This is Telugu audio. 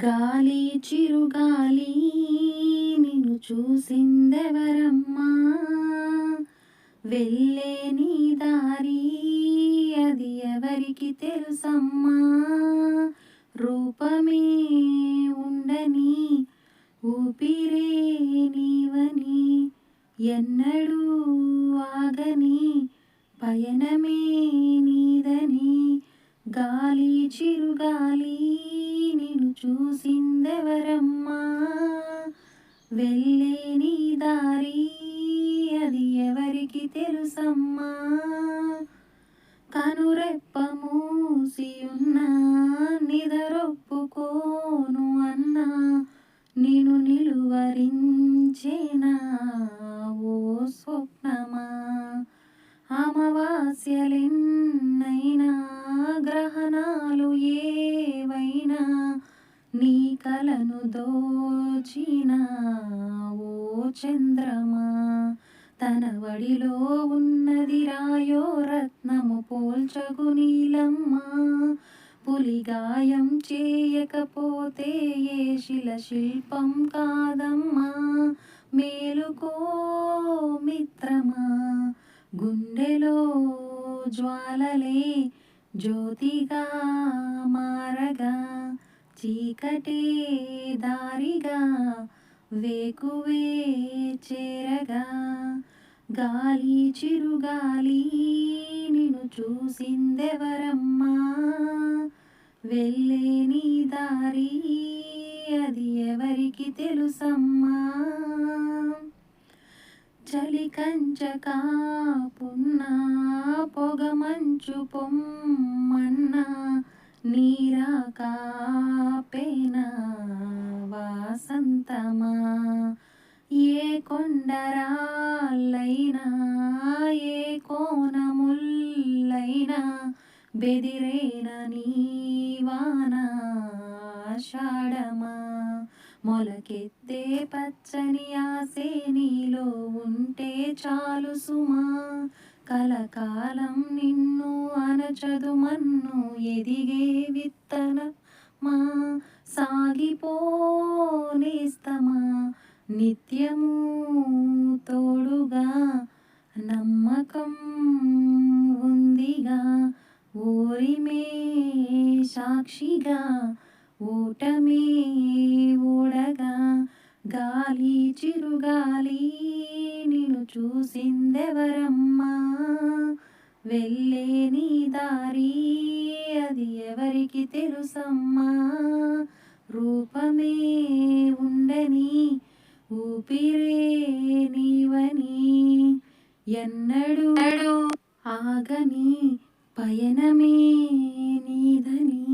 గాలి చిరుగాలి నిన్ను చూసిందెవరమ్మా, వెళ్ళే నీ దారి అది ఎవరికి తెలుసమ్మా. రూపమే ఉండని ఊపిరే నీవని, ఎన్నడూ ఆగని పయనమే నీదని. గాలి చిరుగాలి నిన్ను చూసిందెవరమ్మా, వెళ్ళే నీ దారి అది ఎవరికి తెలుసమ్మా. కనురెప్ప మూసి ఉన్నా నిదరొప్పుకోను అన్నా, నిన్ను నిలువరించేనా ఓ స్వప్నమా. అమావాస్యలెన్నైనా గ్రహణాలు ఏవైనా, నీ కలను దోచిన ఓ చంద్రమా. తన వడిలో ఉన్నది రాయో రత్నము పోల్చగు నీలమ్మ, పులిగాయం చేయకపోతే ఏ శిల శిల్పం కాదమ్మా. మేలుకో మిత్రమా, గుండెలో జ్వాలలే జ్యోతిగా మారగా, చీకటే దారిగా వేకువే చేరగా. గాలి చిరుగాలి నిన్ను చూసిందెవరమ్మా, వెళ్ళే నీ దారి అది ఎవరికి తెలుసమ్మా. చలి కంచ కాపున్నా పొగమంచు పొమ్మన్నా, నీరాకాపేనా వాసంతమా. ఏ కొండరాళ్ళైనా ఏ కోనముల్లైనా, బెదిరేన నీవాన ఆషాఢమా. మొలకెత్తే పచ్చని ఆసే నీలో ఉంటే చాలు సుమా, కలకాలం నిన్ను అనచదు మన్ను ఎదిగే విత్తనమా. సాగిపోనేస్తమా నిత్యము తోడుగా, నమ్మకం ఉందిగా ఓరిమే సాక్షిగా, ఓటమే ఓడగా. గాలి చిరుగాలి నిన్ను చూసిందెవరమ్మా, వెళ్ళే నీ దారి అది ఎవరికి తెలుసమ్మా. రూపమే ఉండని ఊపిరే నీవని, ఎన్నడూ ఆగని పయనమే నీదని.